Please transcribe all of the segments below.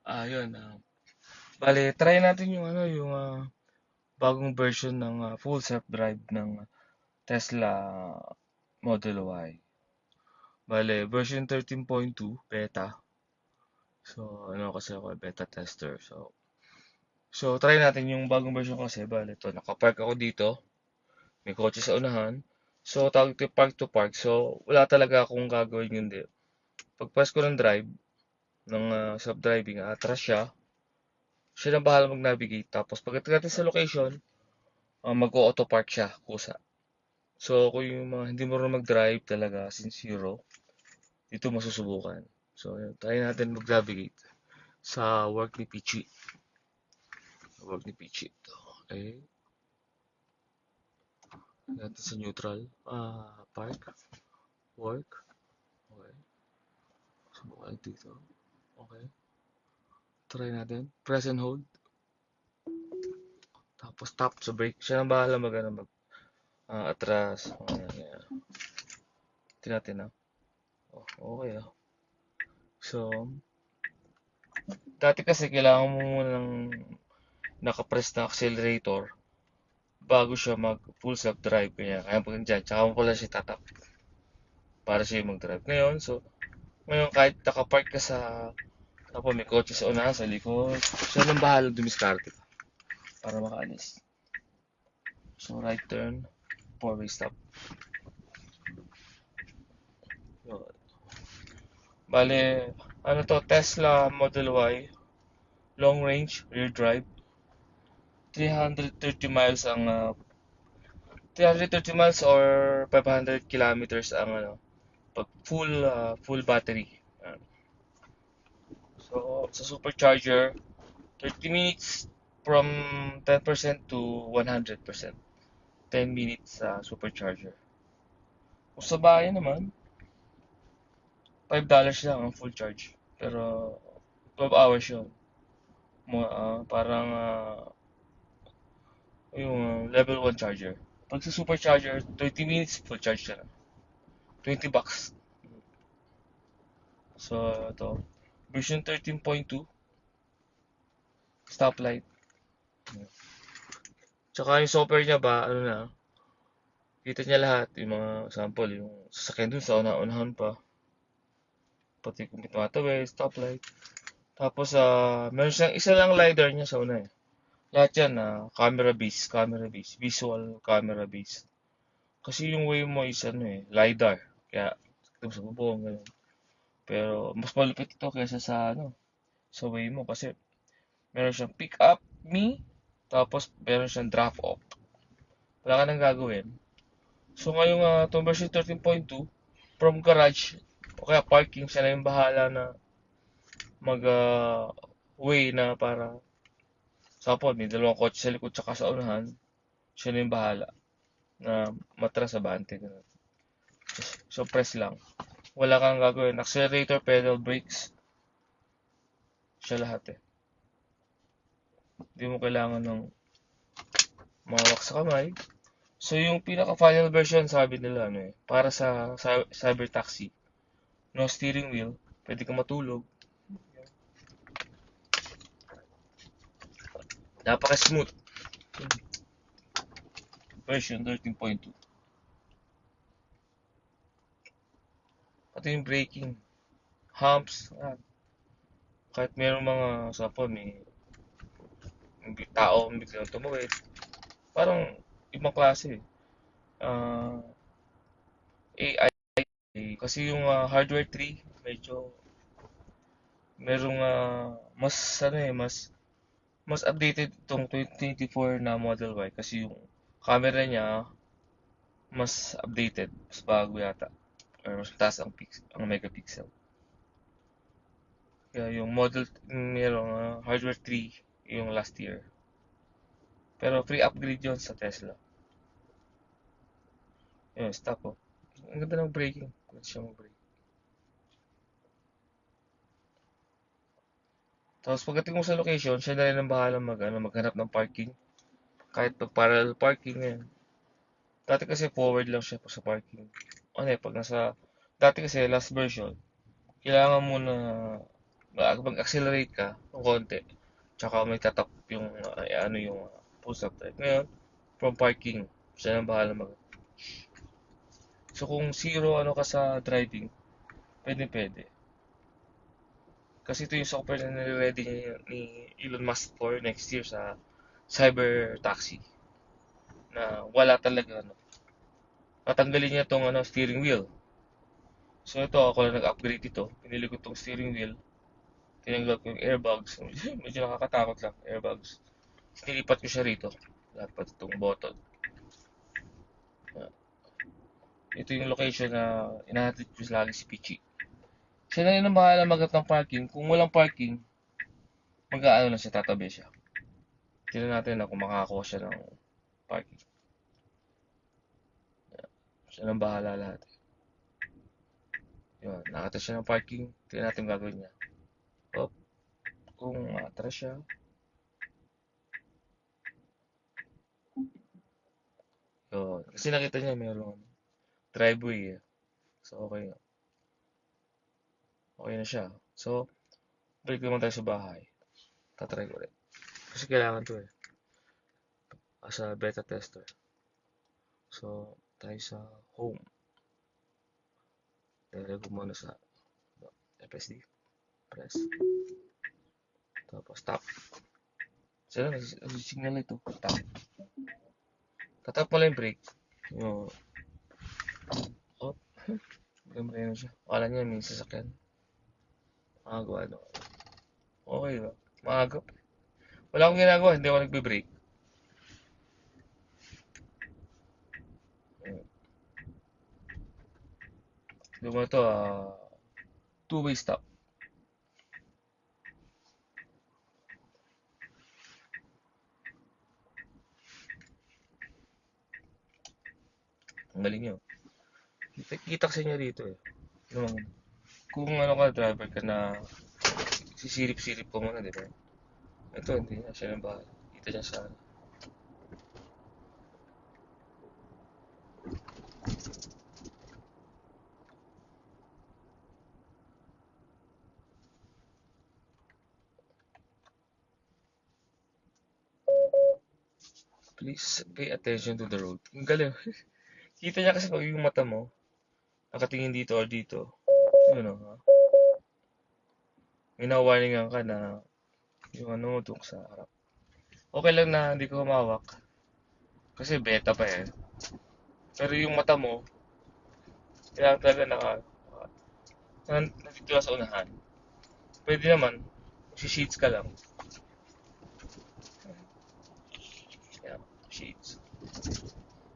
Yun. Bale, try natin yung bagong version ng full self-drive ng Tesla Model Y. Bale, version 13.2 beta. So, kasi ako beta tester. So try natin yung bagong version kasi. Bale, ito, nakapark ako dito. May kotse sa unahan. So, tawag ito park to park. So, wala talaga akong gagawin hindi. Pagpas ko ng drive, ng self-driving, atras siya. Siya na bahala mag-navigate. Tapos pagdating natin sa location, mag-auto park siya, kusa. So, kung yung mga hindi marunong mag-drive talaga, since zero, dito masusubukan. So, yun, try natin mag-navigate sa work ni Pichi. Work ni Pichi. Okay. Natin sa neutral. Park. Work. Okay. Subukan dito. Okay. Try natin. Press and hold. Tapos tap sa brake. Siya na bahala atras. Ayan. Tingnan natin Oh, okay So, dati kasi kailangan mo muna ng nakapress na accelerator bago siya mag full self drive kaya pag dyan tsaka mo pala siya tatap para siya mag-drive ngayon kahit nakapark ka sa tapos may kotse sa unahan sa likod siya nang bahala dumiskarte para makaalis so right turn four-way stop so, bale to Tesla Model Y long range rear drive 330 miles ang 330 miles or 500 kilometers ang pag full battery. So sa supercharger 30 minutes from 10% to 100%. 10 minutes sa supercharger. Kung sa bahay naman, $5 lang ang full charge. Pero 12 hours yun. Parang yung level 1 charger. Pag sa supercharger, 30 minutes full charge na lang. $20. So, ito. Version 13.2. Stoplight. Tsaka yung software niya ba, kita niya lahat. Yung mga sample, yung sasakyan dun sa unahan pa. Pati kung may tumatawid, stoplight. Tapos, meron siyang isa lang LiDAR niya sa una eh. Lahat yan, camera based, visual camera based. Kasi yung way mo is LiDAR. Kaya, ito sa bubong, ganun. Pero, mas malupit ito kaysa sa way mo. Kasi, meron siyang pick up me, tapos meron siyang drop off. Wala ka nang gagawin. So, ngayong itong version 13.2, from garage, o kaya parking, siya na yung bahala na way na para sapon, may dalawang kotse sa likod tsaka sa unahan, siya na yung bahala na matras sa bante. So, press lang. Wala kang gagawin. Accelerator, pedal, brakes, siya lahat eh. Hindi mo kailangan ng mawak sa kamay. So, yung pinaka-final version, sabi nila, para sa cyber taxi. No steering wheel, pwede ka matulog. Napaka-smooth. Version 13.2. Pati yung braking, humps, kahit mayroong mga sapon, may tao biglang tumawid. Parang ibang klase eh. AI kasi yung hardware 3 medyo merong mas updated itong 2024 na Model Y kasi yung camera niya mas updated, mas bago yata or mas taas ang megapixel. Kaya yung Model merong hardware 3 yung last year. Pero free upgrade yon sa Tesla. Yun, stop oh. Ang ganda ng braking. Ganda siya mag-brake. Tapos pagdating mo sa location, siya na rin ang bahala maghanap ng parking. Kahit parallel parking yan. Dati kasi forward lang siya sa parking. Pag dati kasi last version, kailangan mo na mag-accelerate ka ng konti, tsaka may tatap yung, ano yung full stop drive. Ngayon, from parking, siya nang bahala mag. So kung zero ano ka sa driving, pwede. Kasi ito yung software na nire-ready ni Elon Musk for next year sa cyber taxi na wala talaga ano. Tatanggalin niya tong ano steering wheel. So ito ako lang nag-upgrade ito. Pinili ko tong steering wheel. Tinanggal ko yung airbags. Medyo nakakatakot lang, airbags. Nilipat ko siya rito. Dapat itong button. Ito yung location na inahatid ko lagi si Pichi. Siya na rin ang bahala maghanap ng parking. Kung walang parking, mag-aano lang siya, tatabi siya. Tignan natin na kung makakakuha siya ng parking. Siya nang bahala lahat. Yun, nakita siya ng parking. Tignan natin yung gagawin niya. Op, kung atras siya. Yun, kasi nakita niya mayroong driveway eh. So okay na. Okay na siya. So, balik naman tayo sa bahay. Tatry ko ulit. Kasi kailangan to eh. As a beta tester. So, tayo sa home. Lalagay ko muna sa FSD. Press. Tapos tap. So, signal ito. Tap. Tatap mo lang yung brake. Yung, oh, gamay na siya. Akala niya may sasakyan. Makagawa no. Okay ba? Maagap. Wala akong ginagawa. Hindi ako nagbe-brake. Diba ito, two-way stop. Ang galing yun. Kita kasi niya dito eh. Yung, kung ano ka, driver ka na sisilip-silip ko muna, di ba? Ito, hindi na siya nang bahala. Kita niya sa ano. Please pay attention to the road. Ang galing. Kita niya kasi pag yung mata mo, nakatingin dito or dito. Yun o. Minawarningan ka na yung ano mo sa harap. Okay lang na hindi ko humawak. Kasi beta pa eh. Pero yung mata mo, kailangan talaga nandito sa unahan. Pwede naman, si-sheets ka lang. Yan, sheets.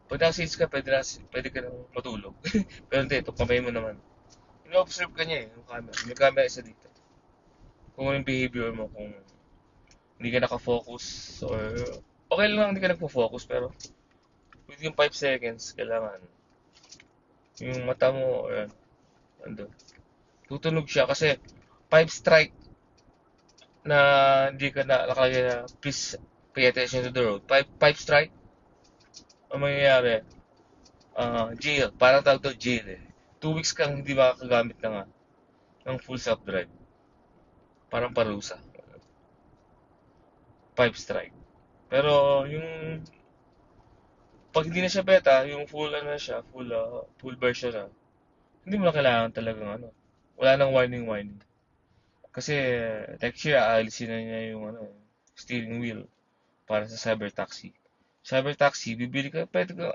Pag naka-sheets ka, pwede ka nang matulog. Pero hindi, ito kamay mo naman. Ino-observe ka niya eh, yung camera. May camera isa dito. Kung ano yung behavior mo, kung hindi ka nakafocus or okay lang hindi ka nagpo-focus pero within 5 seconds kailangan yung mata mo or ano, tutunog siya kasi 5 strike na hindi ka na nakalagay na please pay attention to the road. 5 strike ang mangyayari jail, parang tawag to jail eh. 2 weeks kang hindi makakagamit ng full self drive. Parang parusa. 5 strike. Pero yung pag hindi na siya beta, yung full ano na siya, full version na, hindi mo na kailangan talagang ano. Wala nang warning. Kasi next year aalisin na niya yung ano, steering wheel para sa cyber taxi. Cyber taxi, bibili ka, pwede ka,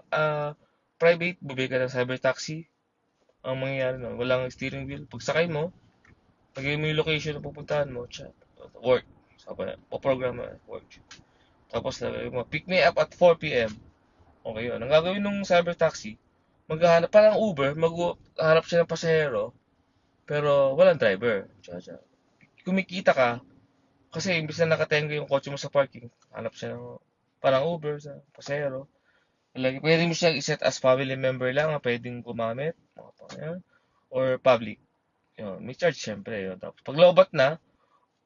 private, bibili ka ng cyber taxi. Ang mangyayari nun, walang steering wheel. Pag sakay mo, lagay mo yung location na pupuntahan mo, chat, work. Sabi na, paprogram na, work. Tapos lagay mo, pick me up at 4 p.m. Okay yun. Ang gagawin ng cyber taxi, maghahanap, parang Uber, maghahanap siya ng pasahero, pero walang driver. Tsa. Kumikita ka, kasi imbis na nakatenga yung kotse mo sa parking, hanap siya ng parang Uber sa pasahero. Pwede mo siyang iset as family member lang, pwedeng gumamit, mga yan, or public. Yun, may charge syempre. Yun. Tapos pag lobat na,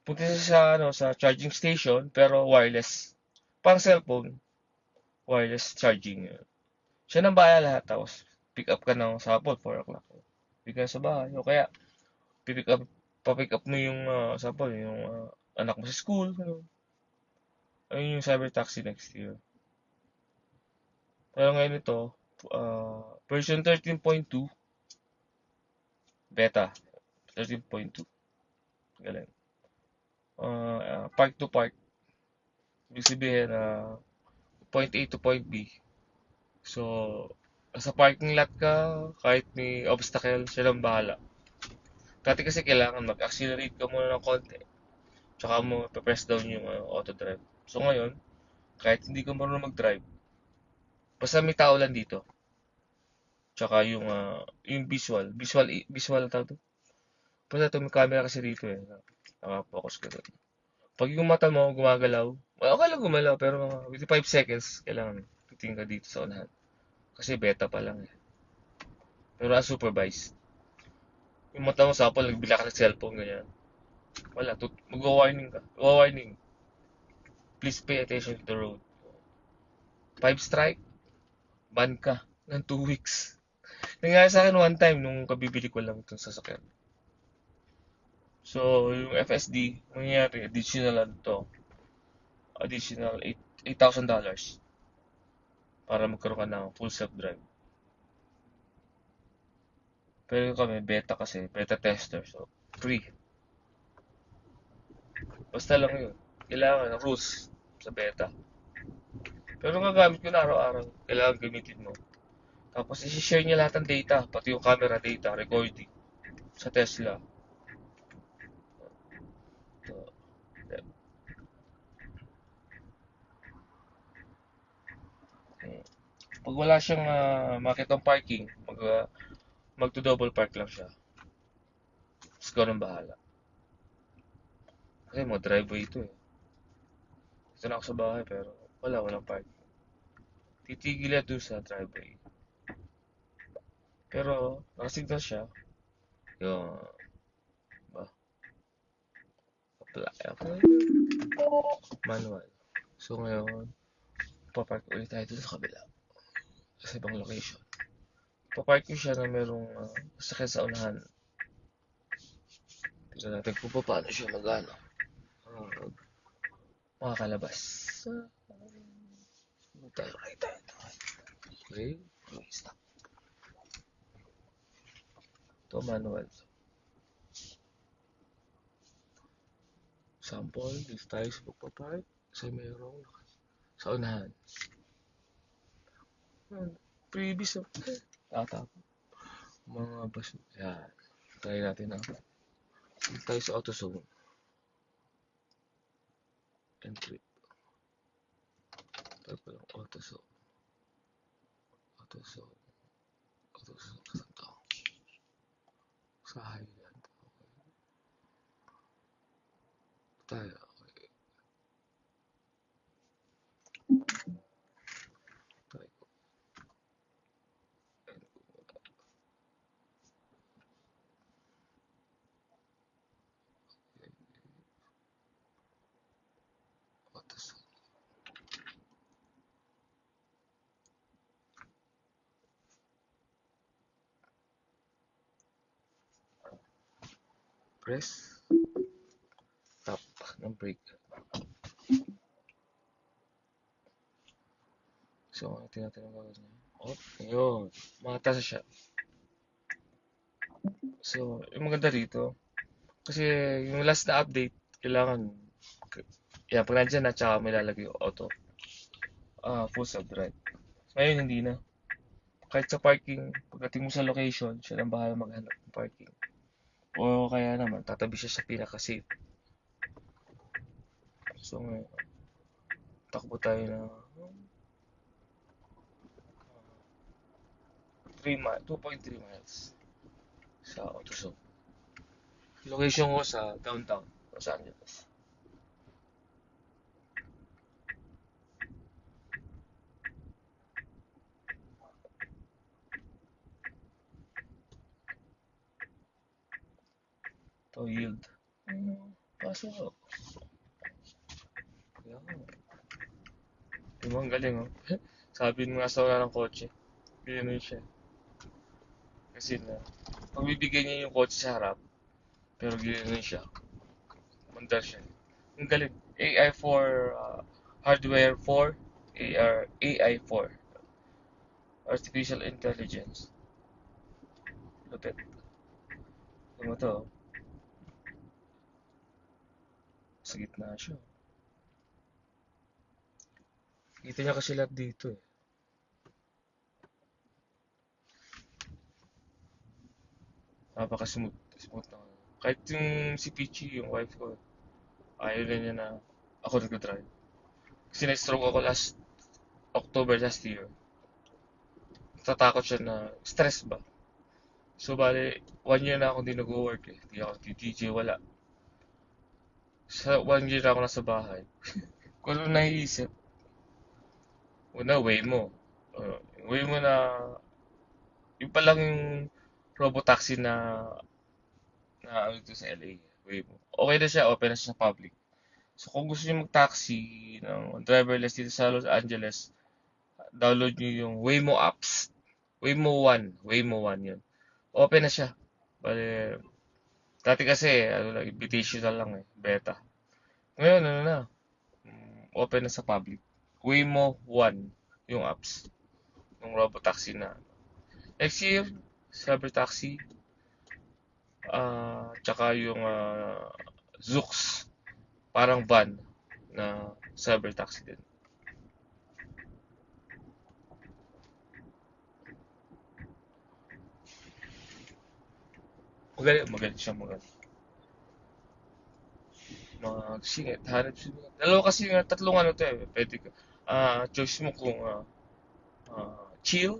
punta siya sa charging station, pero wireless. Pang cellphone, wireless charging. Yun. Siya nang bahala lahat. Tapos pick up ka ng sapot, 4 o'clock. Pick ka sa bahay. O kaya, pick up pa-pick up mo yung, example, yung anak mo sa school, ano. Ayun yung cyber taxi next year. Pero ngayon ito, version 13.2, beta, 13.2, galing. Park to park, ibig sabihin, point A to point B. So, sa parking lot ka, kahit may obstacle, siya lang bahala. Dati kasi kailangan mag-accelerate ka muna ng konti, tsaka mo press down yung auto drive. So ngayon, kahit hindi ka marunong mag-drive, basta may tao lang dito. Tsaka yung visual tawag to. Basta ito, may camera kasi dito eh. Naka-focus ka doon. Pag yung mata mo gumagalaw, okay lang gumalaw, pero mga within 5 seconds, kailangan titingin ka dito sa unahan. Kasi beta pa lang eh. Pero unsupervised. Yung mata mo sapol, nagbila ka ng cellphone, ganyan. Wala, mag-warning ka. Warning. Please pay attention to the road. 5 strike, ban ka ng 2 weeks. Nangyari sa akin one time nung kabibili ko lang itong sasakyan. So, yung FSD, mangyayari, additional $8,000 para magkaroon ka ng full self-drive. Pero kami, beta tester, so free. Basta lang yun. Kailangan ng rules sa beta. Pero gagamit ko na araw-araw. Kailangan gamitin mo. Tapos isi-share niya lahat ng data, pati yung camera data, recording sa Tesla. So, pag wala siyang makitang parking, magto-double park lang siya. Tapos ikaw nang bahala. Kasi mo driveway ito eh. Ito na ako sa bahay pero walang parking. Titigil yan doon sa driveway. Pero nakasignal siya. Yung ba, apply. Manual. So ngayon, papark ulit tayo dito sa kabila. Sa ibang location. Papark ko siya na merong sakit sa unahan. Tignan natin kung paano siya mag-ano. Makakalabas. Tayo, right tayo. Okay, stop. Ito manual. Sample, dito tayo sa pagpapark. Kasi merong sa unahan. Previous of tatap. Mga bus. Yan. Try natin na. Dito tayo sa AutoZone. Entry. Tayo pa lang AutoZone. AutoZone. Saan to? Sa Highland. Okay. Tayo. Okay. Try ko. AutoZone. Press. Tap ng brake. So, ito natin ang gagawin niya. Oh, yun. Mataas siya. So, yung maganda dito, kasi yung last na update, kailangan, yeah, pag nandyan na, tsaka may lalagay yung auto, full self-drive. Ngayon, hindi na. Kahit sa parking, pagdating mo sa location, siya lang bahala maghanap ng parking. O kaya naman, tatabi siya sa pinaka-safe. So, ngayon, takbo tayo na 2.3 miles sa AutoZone. Location ko sa downtown Los Angeles. To yield. Pasok. Yan. Diba ang galing oh. Sabi nung nasa wala ng kotse. Ganyan siya. Kasi na, pagbibigay niya yung kotse sa harap, Pero ginanon siya. Mandar siya. Ang galing. AI for hardware for AI for artificial intelligence. Lupit. Ano to? Sa gitna siya. Kita niya kasi lahat dito eh. Napaka-smooth. Smooth na. Kahit yung si Peachy, yung wife ko, ayaw na niya na ako nag-drive. Kasi na-stroke ako last October last year. Natatakot siya na stress ba. So, bale, 1 year na ako hindi nag-work eh. Hindi ako DJ, wala. Sa 1 year na ako nasa bahay. Kung ano naiisip, una, way mo na, yung palang yung robotaxi na ano dito sa LA. Way mo. Okay na siya, open na siya sa public. So, kung gusto niyo mag-taxi ng driverless dito sa Los Angeles, download niyo yung Waymo apps. Waymo 1 yun. Open na siya. Bale, dati kasi, ano lang, invitational lang eh, beta. Ngayon, ano na, open na sa public. Waymo 1 yung apps, yung robotaxi na. Next year, cyber taxi, tsaka yung Zoox, parang van na cyber taxi din. Magaling siya magaling. Mga singit, hanap singit. Dalawa kasi yung tatlong ano to eh, pwede ka. Choice mo kung chill,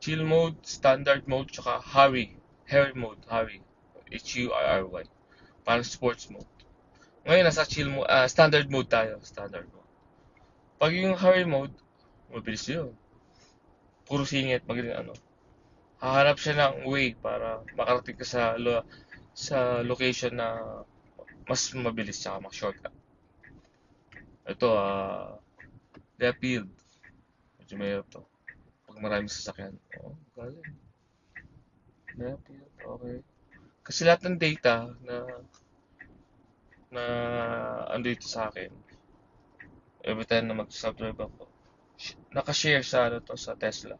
chill mode, standard mode, tsaka hurry mode, hurry. HURRY. Parang sports mode. Ngayon, nasa standard mode tayo. Standard mode. Pag yung hurry mode, mabilis yun. Puro singit, magaling ano. Hahanap siya ng way para makarating ka sa location na mas mabilis tsaka mas shortcut. Ito, left field. Medyo mahirap to. Pag maraming sasakyan. Oh, galing. Left field, okay. Kasi lahat ng data na andito sa akin, every time na mag-subscribe ako, nakashare sa ano to sa Tesla.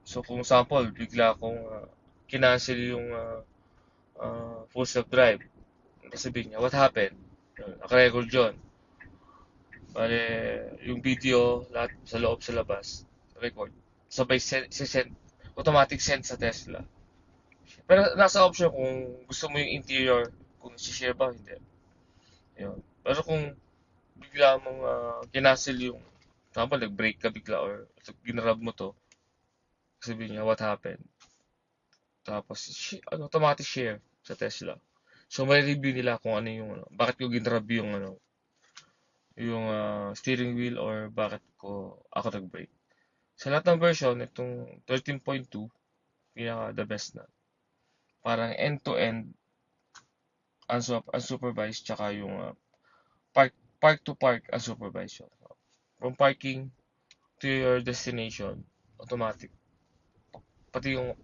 So kung sample, bigla akong kinancel yung full self-drive. Sabihin niya, what happened? Naka-record yun. Bale, yung video, lahat sa loob sa labas, record. Sabay send, automatic send sa Tesla. Pero nasa option kung gusto mo yung interior, kung share ba, hindi. Yun. Pero kung bigla mong kinancel yung, sample, nag-break ka bigla or ginrab mo to, sabihin niya, what happened? Tapos, automatic share sa Tesla. So, may review nila kung ano yung, bakit ko ginrab yung steering wheel or bakit ko ako nag-brake. Sa lahat ng version, itong 13.2, pinaka the best na. Parang end-to-end, unsupervised, tsaka yung park to park unsupervised. From parking to your destination, automatic. Pati yung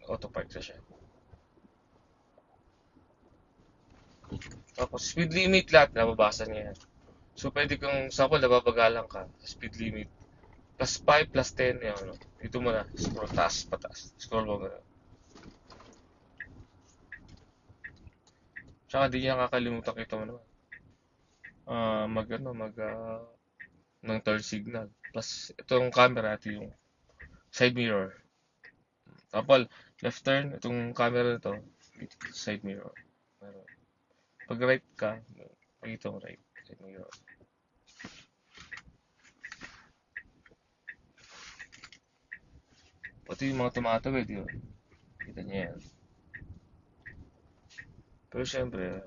auto park sa siya. Tapos speed limit lahat, nababasa niya yan. So pwede kung sample nababagalan ka, speed limit. +5, +10, yan, ano. Dito mo na, scroll taas, pataas. Scroll mo gano'n. Tsaka di niya kakalimutan kita mo naman. Ng turn signal. Plus, itong camera, ito yung side mirror. Tapos, left turn, itong camera na to, side mirror. Pag right ka, pakita mo right, side mirror. Pati yung mga tumatawid yun. Kita niya yan. Pero syempre,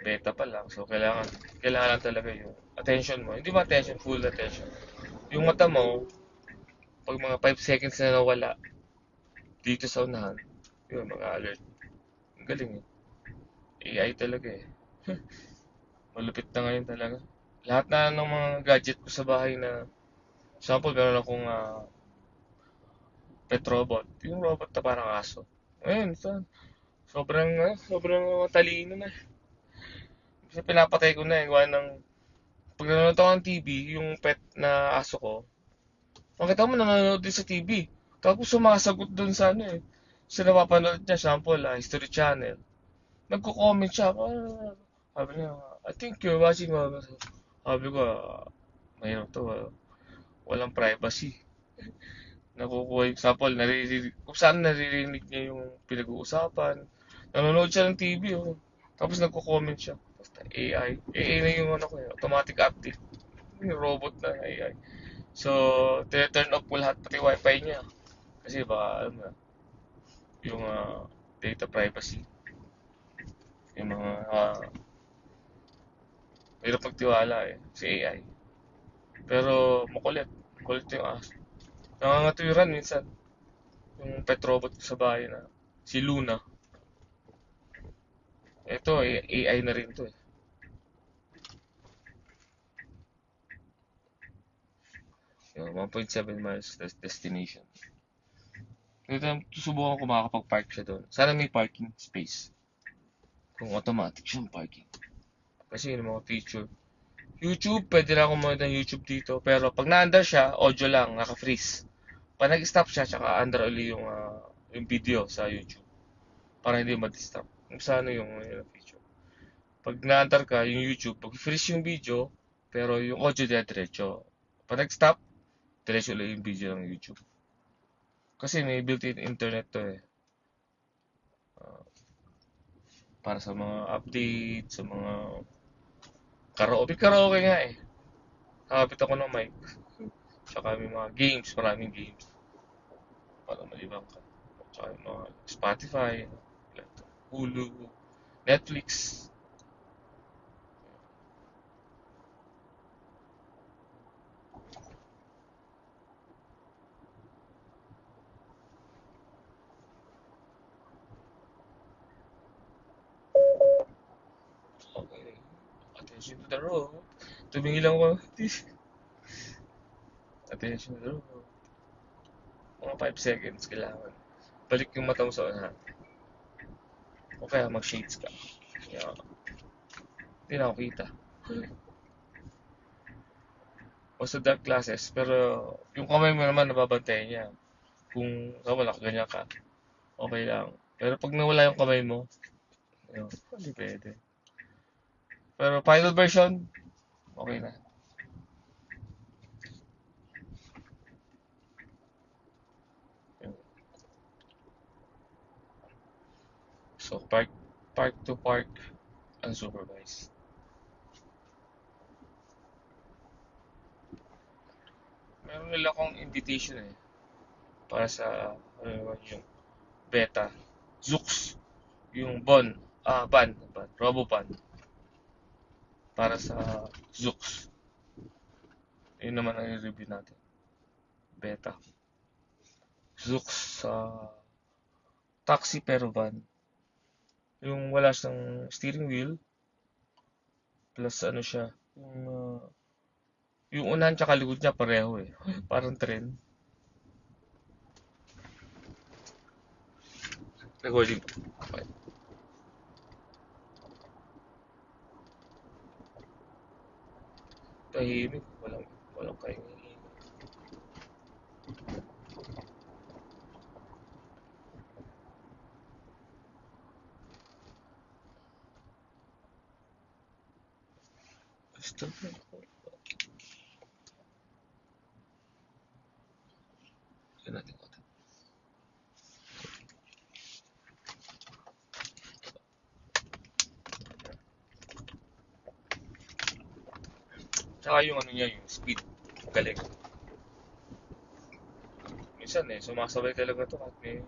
beta pa lang. So, kailangan lang talaga yung attention mo. Hindi ba attention, full attention. Yung mata mo, pag mga 5 seconds na nawala dito sa unahan, yun, mga alert. Ang galing eh. AI talaga eh. Malupit na ngayon talaga. Lahat na ng mga gadget ko sa bahay na, example, meron akong pet robot. Yung robot na parang aso. Ayun, Sobrang talino na. Kasi pinapatay ko na eh. Gawa ng, pag nanonood ako ng TV, yung pet na aso ko, makita mo nanonood din sa TV. Tapos sumasagot dun sa ano eh. Sa napapanood niya, sample, History Channel. Nagko-comment siya. Sabi niya, I think you're watching Sabi ko, mahirap to. Walang privacy. Nakukuha yung sample, naririnig, kung saan naririnig niya yung pinag-uusapan. Nanonood siya ng TV, oh. Tapos nagko-comment siya. Basta AI. AI na yung ano ko, automatic update. Yung robot na AI. So, turn off ko lahat, pati wifi niya. Kasi baka, alam mo, yung data privacy. Yung mga, hirap magtiwala eh, si AI. Pero, makulit. Makulit yung aso. Nangangatuwiran minsan. Yung pet robot ko sa bahay na, si Luna. Ito, AI na rin to eh. Yung 1.7 miles destination. Dito, susubukan ko makakapag-park siya doon. Sana may parking space. Kung automatic siyang parking. Kasi yung mga feature. YouTube, pwede na ako manood ng YouTube dito. Pero pag na-under siya, audio lang, naka-freeze. Pag nag-stop siya, tsaka under uli yung video sa YouTube. Para hindi ma-disturb. Kung saan yung feature. Pag na-under ka, yung YouTube, pag-freeze yung video, pero yung audio diretso. Pag nag-stop, diretso ulit yung video ng YouTube. Kasi may built-in internet to eh. Ah, para sa mga update, sa mga karaoke. Karaoke nga eh. Nakapit ako ng mic. Tsaka may mga games, maraming games. Para malibang ka. Tsaka yung mga Spotify, Hulu, Netflix. Okay. Attention to the road. Tumingin lang ako. Attention to the road. Mga 5 seconds kailangan. Balik yung mata mo sa unahan. O kaya mag-shades ka. Kaya, hindi na ako kita. O sa dark glasses, pero yung kamay mo naman nababantayan niya. Kung wala ka ganyan ka, okay lang. Pero pag nawala yung kamay mo, ayun, hindi pwede. Pero final version, okay na. Yun. So, park to park, unsupervised. Meron nila akong invitation eh, para sa, ano naman yung beta. Zoox, yung Roboban, para sa Zoox. Yun naman ang i-review natin. Beta. Zoox sa taxi pero van. Yung wala siyang steering wheel, plus ano siya, yung unahan tsaka likod niya pareho eh. Parang tren. Recording. Okay. Tahimik. Walang kaingin. Gusto mo. Yan natin ko. Tsaka yung ano niya, yung speed. Galing. Minsan eh, sumasabay talaga to kahit may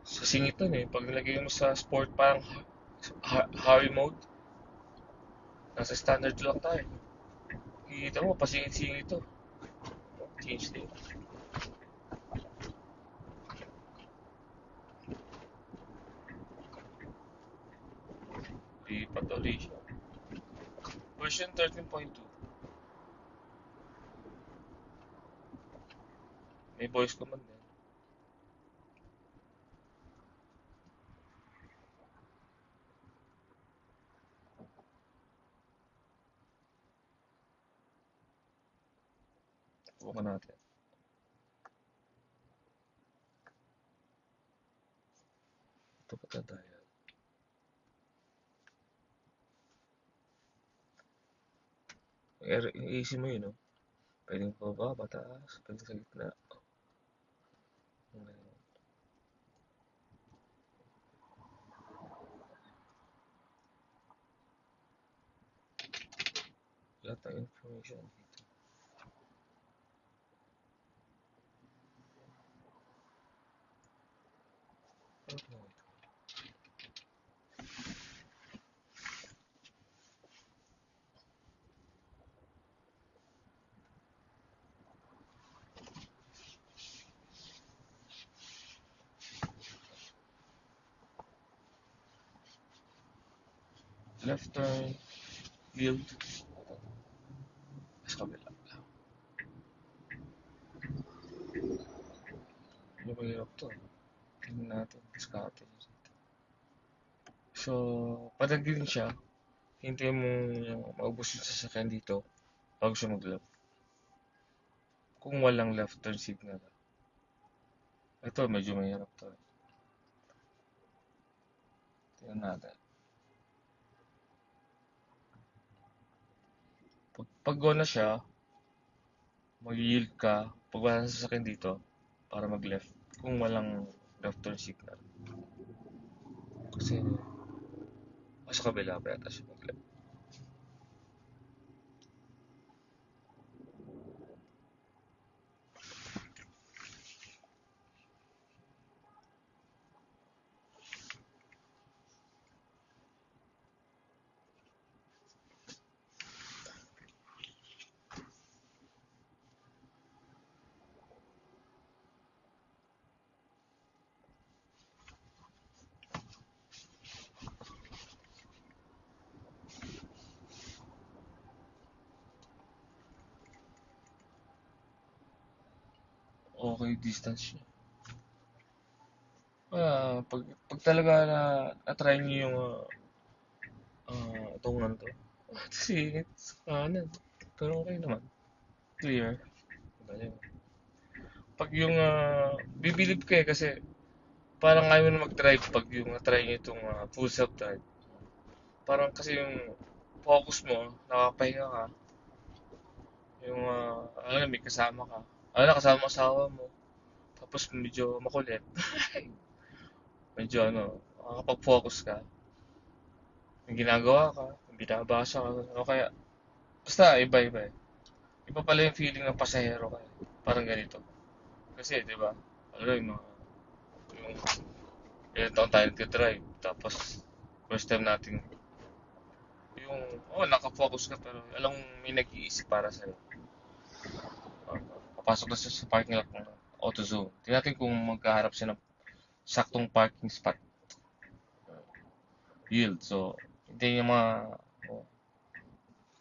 sa singit nun eh. Pag nilagay mo sa sport parang hurry mode, nasa standard lang tayo. Kikita mo, pasingit-singit to. Change din. Lipat ulit siya. Version 13.2. May voice command din. Subukan natin. Ito pa tayo. Easy mo yun, no? Pwedeng baba, pataas, pwedeng sa gitna. Lahat ng information dito. Left turn, yield. Sa kabila. Ano ba hirap to? Tingnan natin. Discarte. So, padagin siya. Hintayin mo yung maubos yung sasakyan dito bago siya mag-left. Kung walang left turn signal. Ito, medyo mahirap to. Tingnan natin. Pag go na siya, mag-yield ka pag wala ng sasakyan dito para mag-left. Kung walang left turn signal. Kasi, sa kabila pa yata siya mag-left. Okay, distance niya. Pag talaga na-try niyo yung itong ano to. Kasi, kanan. Pero okay naman. Clear. Galing. Pag yung, bibilib ka kasi parang ayaw na mag-drive pag yung na-try niyo itong full self-drive. Parang kasi yung focus mo, nakapahinga ka. Yung, may kasama ka. Kasama asawa mo. Tapos medyo makulit. Medyo makakapag-focus ka. May ginagawa ka, may binabasa ka, o kaya, basta iba-iba eh. Iba pala yung feeling ng pasahero ka eh. Parang ganito. Kasi, di ba, alam mo, yung ilang taon tayo nag-drive, tapos first time natin, yung, nakafocus ka pero alam mong may nag-iisip para sa'yo. Papasok na sa parking lot ng AutoZone. Tingnan natin kung magkaharap siya ng saktong parking spot. Yield. So, hindi niya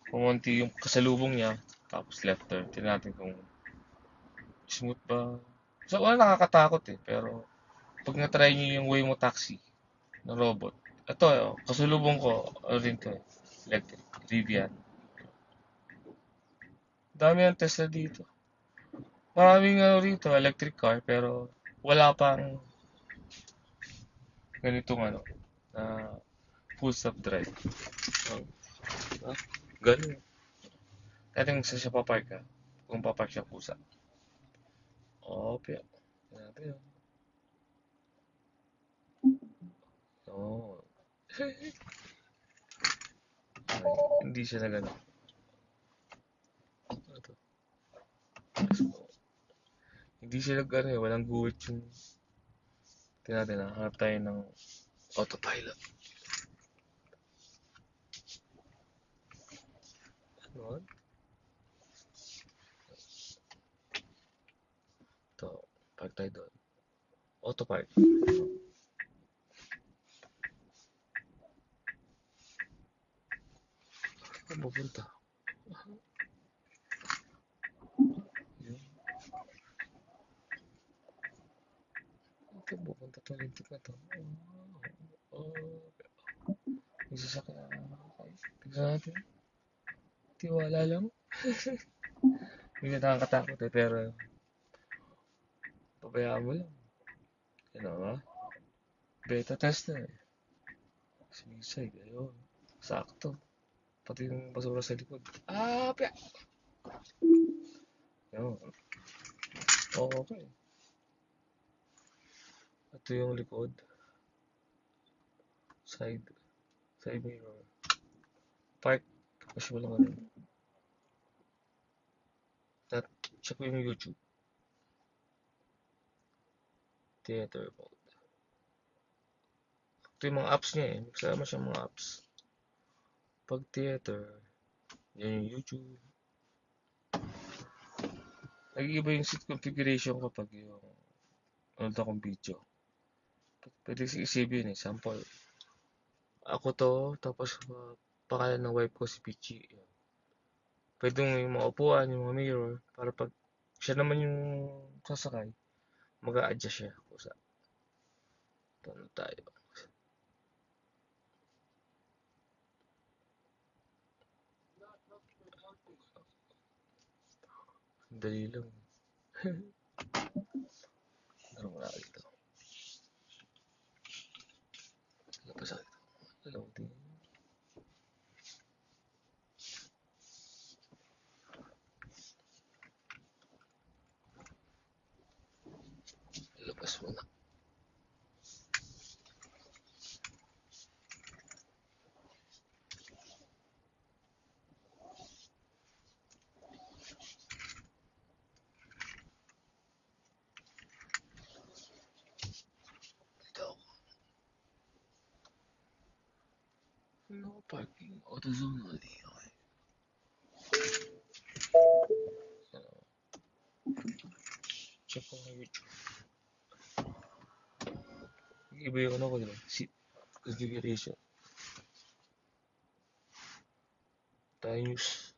kumunti yung kasalubong niya, tapos left turn. Tingnan natin kung smooth ba. So, wala nakakatakot eh. Pero, pag na-try niyo yung Waymo Taxi na robot, ito, kasalubong ko, rin to eh. Electric. Rivian. Dami ang Tesla dito. Maraming rito, electric car, pero wala pang ganitong na full self-drive. So, ganun. Dating sa siya papark ka, kung papark siya pusa. Opya. Grabe yun. Oo. Hindi siya na gano'n. Ano to? Hindi siya nag walang guhit yung natin hanap tayo ng autopilot. Ano? Ito, park tayo doon. Autopilot. Saan pupunta? Yun. Saan pupunta to? Lintik na to. May sasakyan. Okay. Tignan natin. Tiwala lang. Hindi nakakatakot eh, pero pabayaan mo lang. Yan o, beta tester eh. Suicide, ayun. Sakto. Pati yung basura sa likod. Ah, pya! Yun. Okay. Ito yung likod. Side. Side mirror. Park. Kasi walang ano. Check ko yung YouTube. Theater mode. Ito yung mga apps niya eh. Kasama siyang mga apps. Pag theater, yan yung YouTube. Nag-iiba yung seat configuration kapag yung ano akong video. Pwede isipin eh, sample. Ako to, tapos pangalan ng wife ko si Pichi. Pwede mo yung mga upuan, yung mga mirror, para pag siya naman yung sasakay, mag-a-adjust siya. Kusa. Ito na tayo. Dali lang. Ano mo na dito? Labas ako dito. Loading. Labas mo na. Dito ako. No parking. AutoZone only. Okay. Check ko ng YouTube. Iba yung ano ko dito. Seat configuration. Times.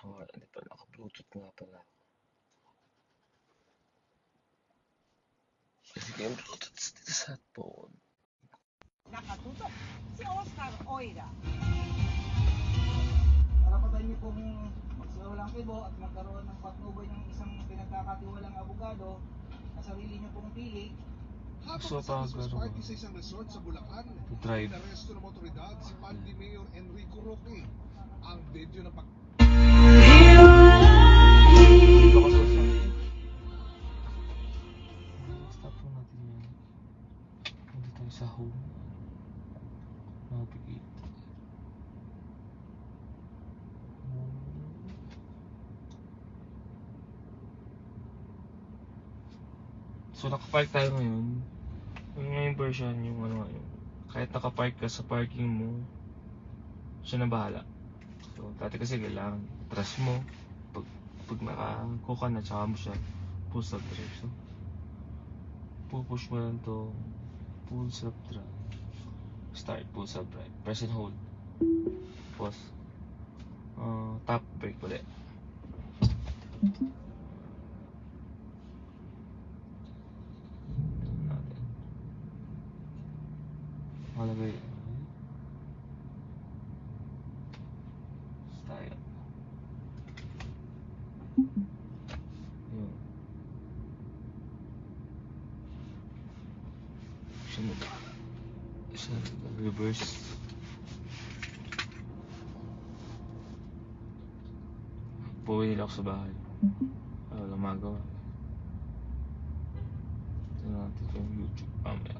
Oh, hindi pala. Naka-Bluetooth nga pala. Kasi yung Bluetooth dito sa phone. Nakatutok si Oscar Oida. Karapatan niyo pong magsiwalang kibo at magkaroon ng patnubay ng isang pinagkakatiwalang abogado na sarili niyo pong pili. So, pag Party sa isang resort sa Bulacan, drive. inaresto ng otoridad si Pandi Mayor Enrico Roque. Ang video na Stop po natin yan. Punta tayo sa home. Navigate. So nakapark tayo ngayon. Yung ngayong version, yung ano ngayon. Kahit nakapark ka sa parking mo, siya na bahala. So dati kasi kailangan trust mo. Pag nakakuha ka na, tsaka mo siya full self drive. So pupush mo lang to full self drive. Start full self drive. Press and hold. Pause. Tap brake ulit. Natin. Malagay. Tayo. Yun. Siya reverse. Pauwi nila ako sa bahay. Walang magawa. Tignan natin yung YouTube mamaya.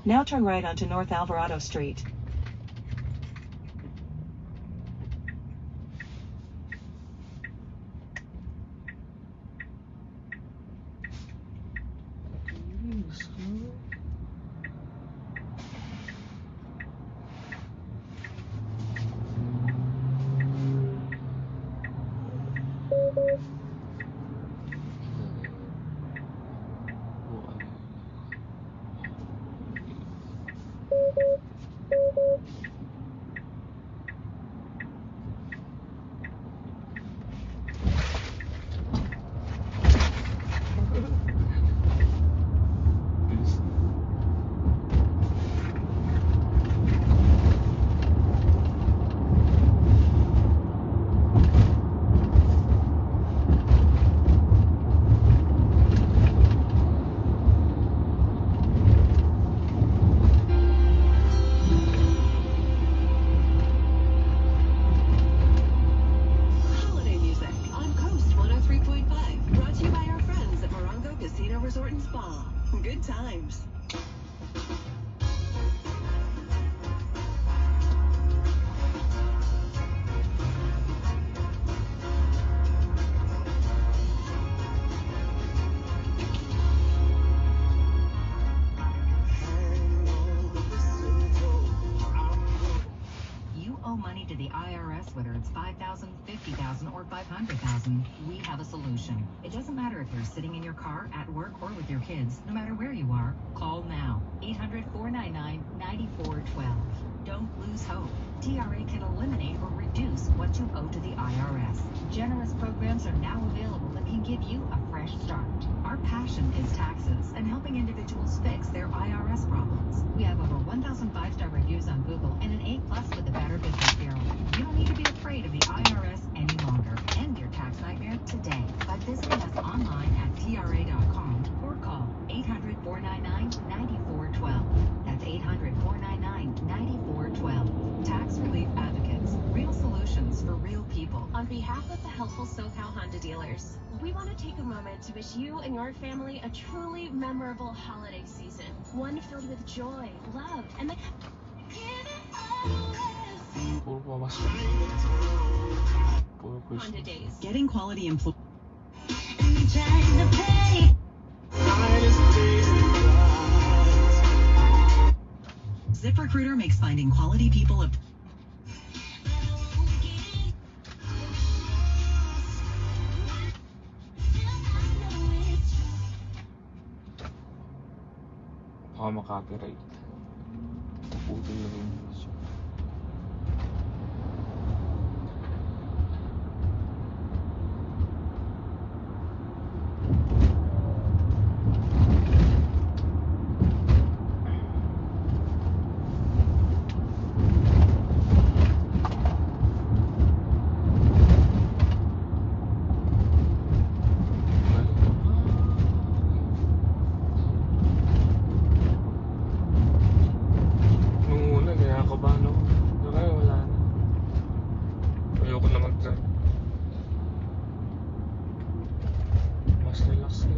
Now turn right onto North Alvarado Street. the IRS, whether it's 5,000, 50,000, or 500,000, we have a solution. It doesn't matter if you're sitting in your car, at work, or with your kids. No matter where you are, call now. 800-499-9412. Don't lose hope. TRA can eliminate or reduce what you owe to the IRS. Generous programs are now available that can give you a fresh start. Our passion is taxes and helping individuals fix their IRS problems. We have over 1,000 5-star reviews on Google and an A+ with the Better Business Bureau. You don't need to be afraid of the IRS any longer. End your tax nightmare today by visiting us online at TRA.com or call 800-499-9412. That's 800-499-9412. Tax Relief Advocates. Real solutions for real people. On behalf of the helpful SoCal Honda dealers, we want to take a moment to wish you and your family a truly memorable holiday season. One filled with joy, love, and the Puro pamasok. Puro Honda Christmas. days. Getting quality employees. ZipRecruiter makes finding quality people a Baka makapiright. Putol na rin. Nung una, kinakabahan ako. Pero ngayon, wala na. Ayoko na mag-drive. Mas relax na.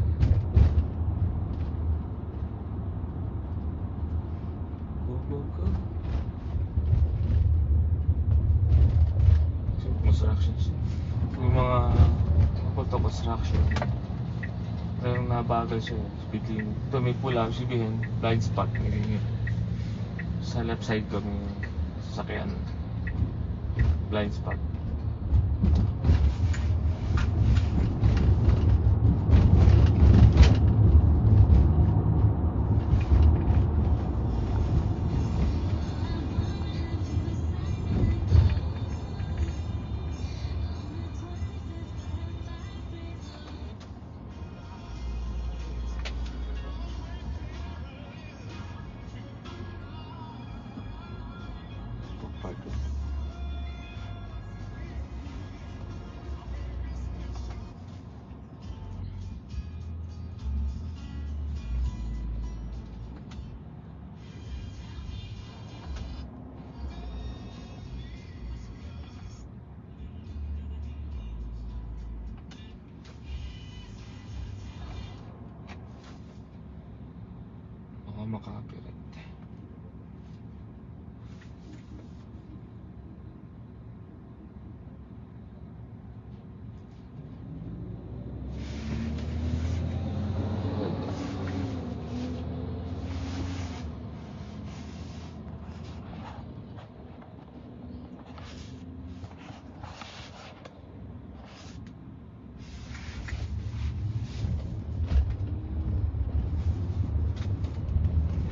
Go, go, go. So, construction siya. Yung mga construction. Pero nabagal siya. Speed limit. Ito may pula. Sabihin, blind spot. Ganyan. Sa left side ko may sasakyan. Blind spot. Pagpagod. Baka makapirat.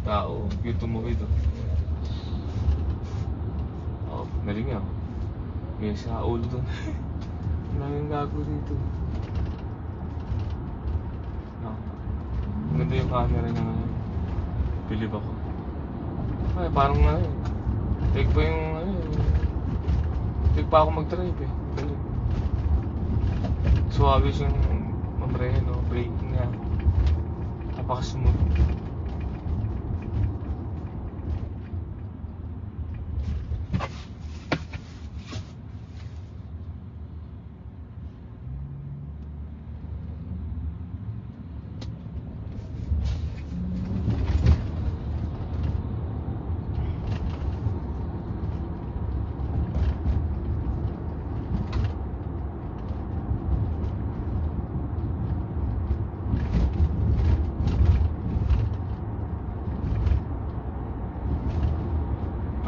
Tao, yung tumawid oh. Oh, naling ako. May sa ulo doon. Maraming gago dito. No. Ganda yung camera niya ngayon. Bilib ako. Ay, parang ano yun. Take pa yung ano yun. Take pa ako mag-drive eh. Bilib. Suwabis yung mamreno, no? Braking niya. Napaka-smooth.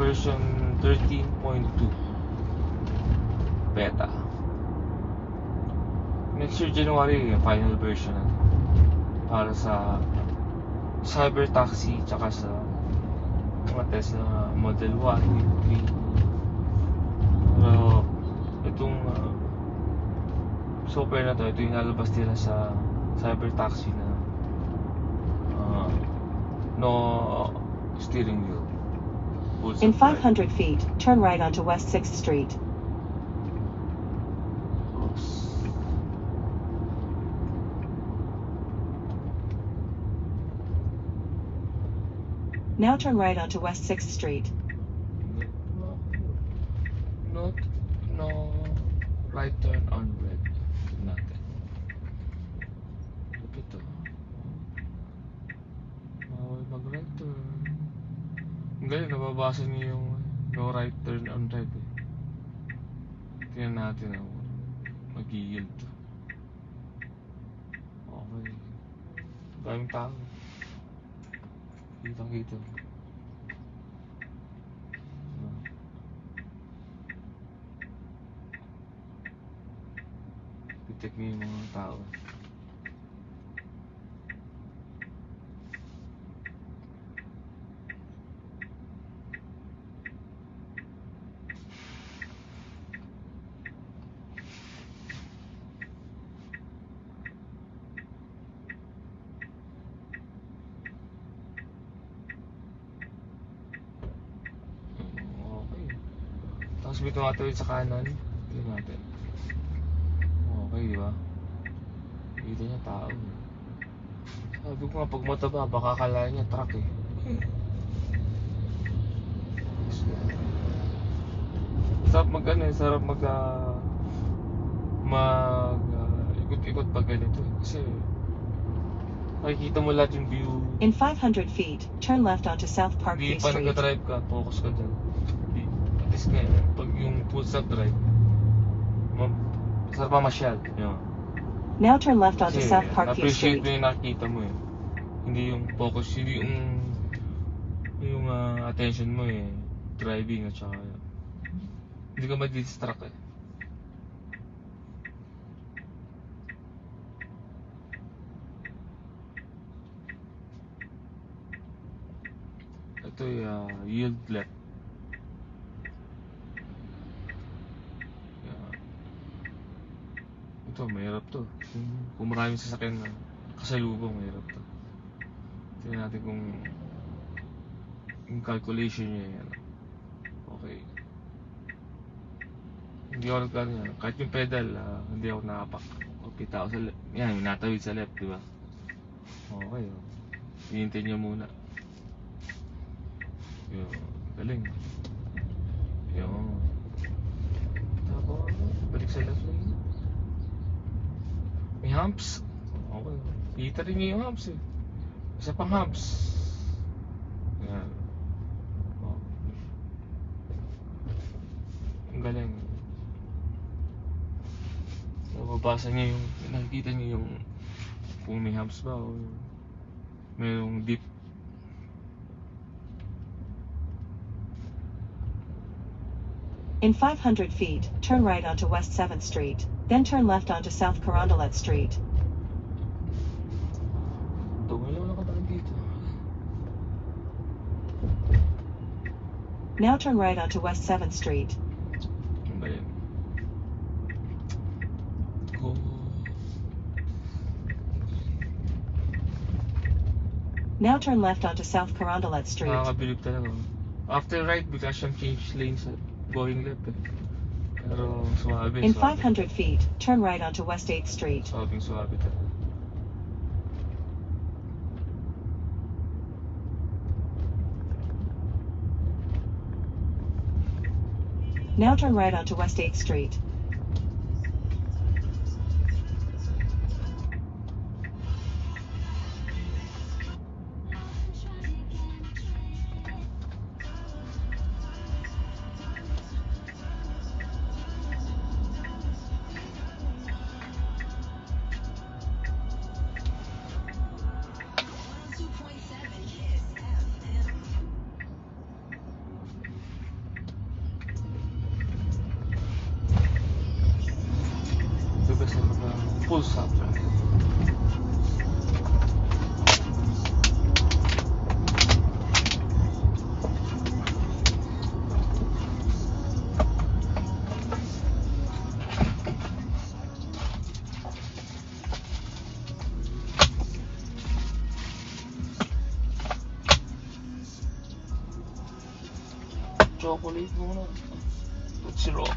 Version 13.2. beta. Next year January yung final version na para sa Cyber Taxi tsaka sa mga Tesla Model Y, 3. Pero itong software na to, ito yung lalabas nila sa Cyber Taxi na no steering wheel. Full In self-drive. 500 feet, turn right onto West 6th Street. Oops. Now turn right onto West 6th Street. No right turn on red. Natin. Ito. Bawal mag-right turn. Ang galing, nababasa niyo yung no right turn on red eh. Tingnan natin ako. Mag-yield to. Okay. Daming tao. Kita-kita. Pitik niyo yung mga tao. Okay. Tapos may tumatawid sa kanan. Tignan natin. Okay, di ba? Kita niya tao. Sabi ko nga, pag mataba, baka akalain niya truck eh. Sarap mag sarap mag ikot-ikot pag ganito eh. Kasi makikita mo lahat yung view. In 500 feet, turn left onto South Park Hindi View pa Street. nagka-drive ka, focus ka dyan. At least nga, pag yung full self-drive, sarap mamasyal. Yun. Now turn left onto Kasi South Park View appreciate Street. mo yung nakikita mo eh. Hindi yung focus, hindi yung attention mo eh. Driving at saka hindi ka ma-distract eh. Ito yung yield left. Ito, mahirap to. Kung maraming sasakyan na kasalubong, mahirap to. Tingnan natin kung yung calculation niya yan. Okay. Hindi ako nagkano yan. Kahit yung pedal, hindi ako nakapak. O kita ako sa left. Yan, yung natawid sa left, diba? Okay, oh. Hinintay niya muna. Yun, galing. Yun. Tapos, balik sa left lane. May humps. Okay. Kita rin niya yung humps eh. Isa pang humps. Yan. Oh. Ang galing. Mababasa niya yung, nakikita niya yung kung may humps ba o mayroong dip. In 500 feet, turn right onto West 7th Street. Then turn left onto South Carondelet Street. Tumalaw na ka tayo dito. Now turn right onto West 7th Street. Ang galing. Go. Now turn left onto South Carondelet Street. Nakakabilib talaga. After right, bigla siyang change lanes at going left eh. Pero suwabe, In suwabe. 500 feet, turn right onto West 8th Street. Suwabing suwabe talaga. Now turn right onto West 8th Street. Full stop drive. Chocolate muna. Tootsie Roll.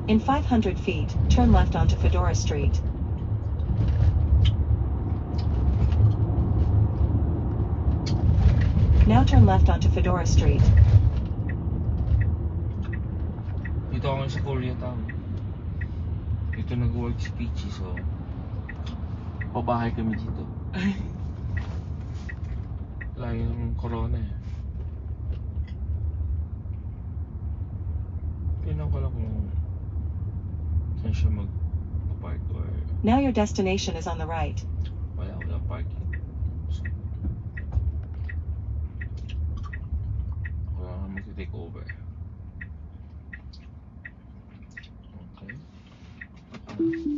In 500 feet, turn left onto Fedora Street. Now turn left onto Fedora Street. Dito ako sa Koreatown. Dito nag-work si Peachy, so pabahay kami dito. Layo ng corona eh. Tingnan ko lang kung saan siya mag-park or Now your destination is on the right. wala parking. So, wala nga mag-take over. Okay.